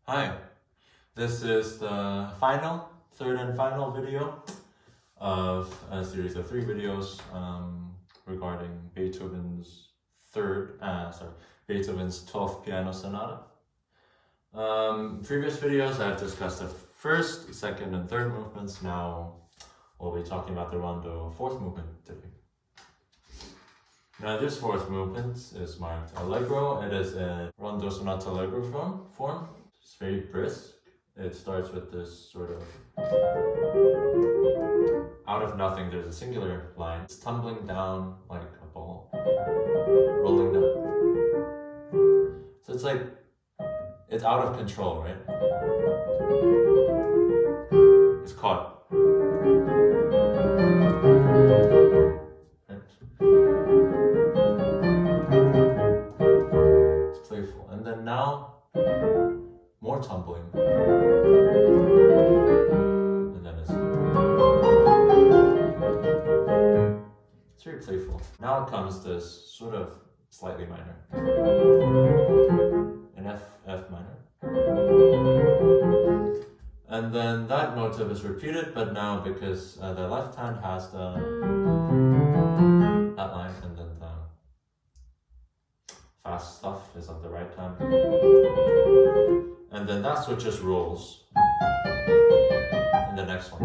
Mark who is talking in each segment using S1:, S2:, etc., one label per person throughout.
S1: Hi, this is the third and final video of a series of 3 videos regarding Beethoven's 12th Piano Sonata. Previous videos I've discussed the first, second, and third movements. Now we'll be talking about the rondo 4th movement today. Now this 4th movement is marked Allegro. It is a rondo sonata allegro form. It's very brisk. It starts with this sort of out of nothing. There's a singular line. It's tumbling down like a ball, rolling down. So it's like it's out of control, right? It's caught. Right? It's playful, and then now more tumbling. And then it's very playful. Now it comes this sort of slightly minor. An F minor. And then that motive is repeated, but now because the left hand has that line, and then the fast stuff is on the right hand. And then that switches roles in the next one.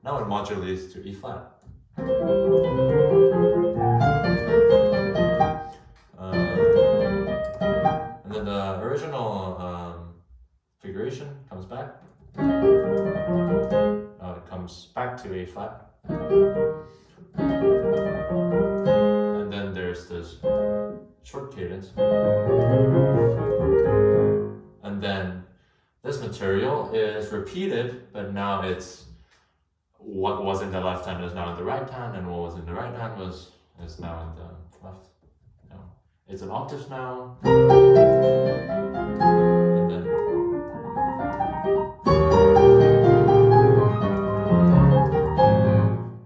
S1: Now it modulates to E flat. And then the original figuration comes back. Now it comes back to A flat. And then there's this short cadence. And then this material is repeated, but now it's what was in the left hand is now in the right hand, and what was in the right hand is now in the left. No, it's an octave now. And then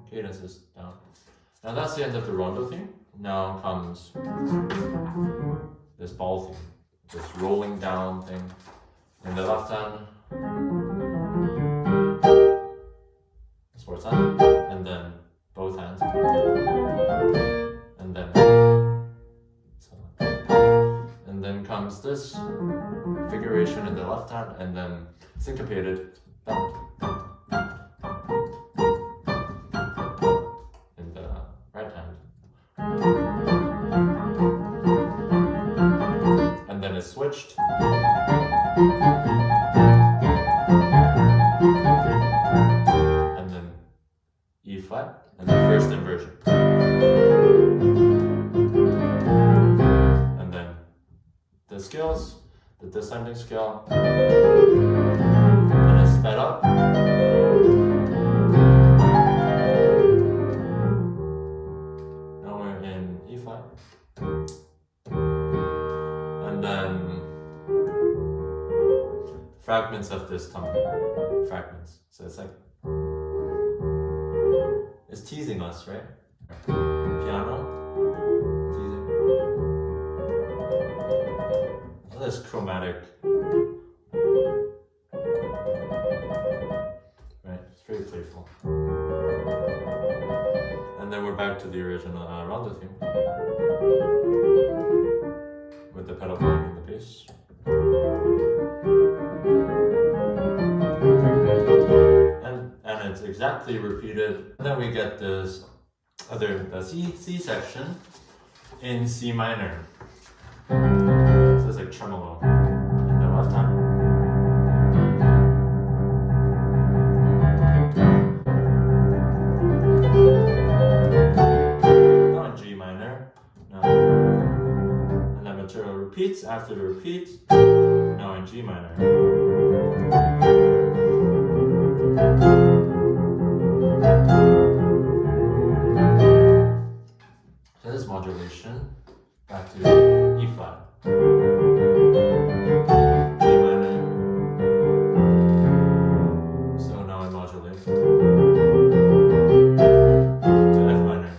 S1: cadence is down. Now that's the end of the rondo theme. Now comes this ball theme. This rolling down thing in the left hand, sports hand, and then both hands, and then comes this figuration in the left hand, and then syncopated in the right hand. And then it's switched. And then E flat, and the first inversion. And then the scales, the descending scale, and it's sped up. Now we're in E flat. And then fragments of this tumbling. Fragments. So it's like it's teasing us, right? Piano, teasing. All this chromatic. Right, it's very playful. And then we're back to the original rondo theme. With the pedal playing in the bass. And it's exactly repeated. And then we get this the C section in C minor. So it's like tremolo in the left hand. Now in G minor. And that material repeats after the repeat. Now in G minor. So this modulation back to E flat. G minor. So now I modulate to F minor.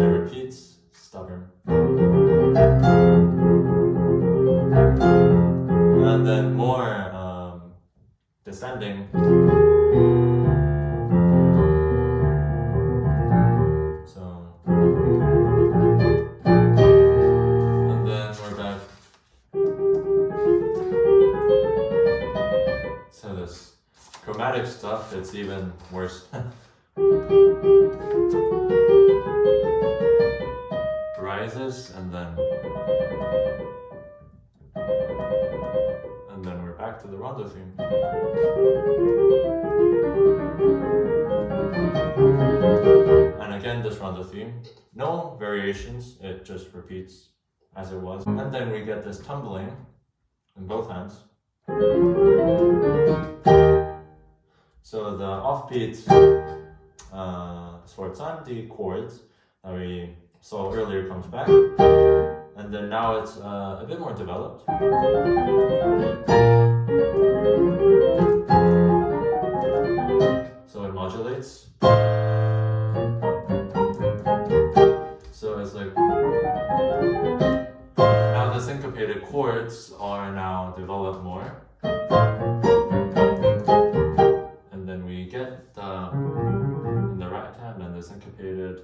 S1: It repeats, stubborn. it's even worse. Rises and then we're back to the rondo theme. And again, this rondo theme, no variations, it just repeats as it was. And then we get this tumbling in both hands. So the offbeat sforzanti chords that we saw earlier comes back, and then now it's a bit more developed. So it modulates. So it's like, now the syncopated chords are now developed more. And then we get the, in the right hand, and the syncopated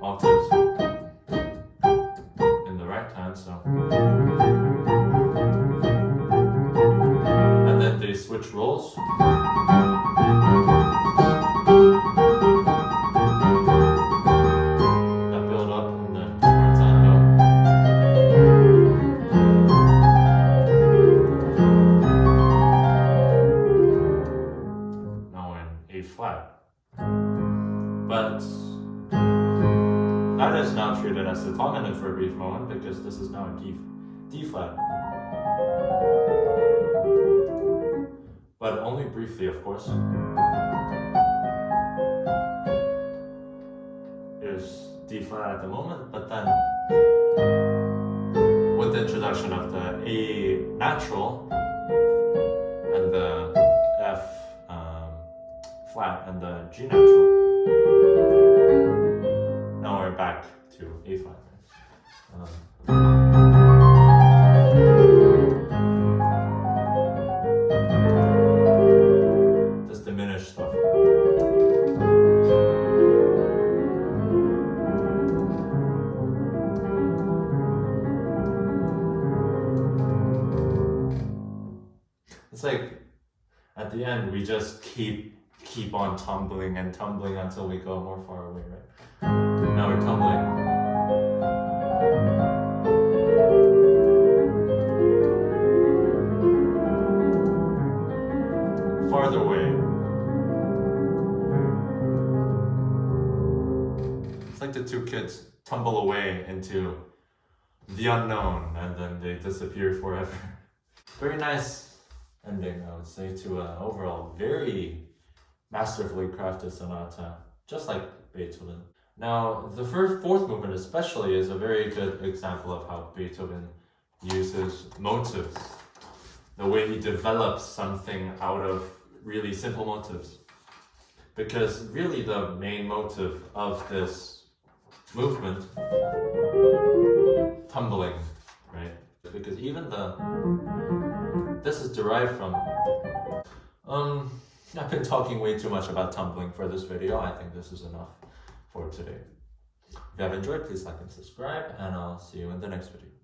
S1: octaves in the right hand, so. And then they switch roles. That build up and then sforzando. Now we're in A flat. But that is now treated as the dominant for a brief moment, because this is now a D flat. But only briefly, of course. Here's D flat at the moment, but then with the introduction of the A natural and the F flat and the G natural, now we're back to A flat. This diminished stuff. It's like at the end we just keep on tumbling and tumbling until we go more far away, right? Now we're tumbling. Farther away. It's like the two kids tumble away into the unknown and then they disappear forever. Very nice ending, I would say, to an overall very masterfully crafted sonata, just like Beethoven. Now, the fourth movement especially is a very good example of how Beethoven uses motives. The way he develops something out of really simple motives. Because really the main motive of this movement, tumbling, right? Because even this is derived from, I've been talking way too much about tumbling for this video. I think this is enough for today. If you have enjoyed, please like and subscribe, and I'll see you in the next video.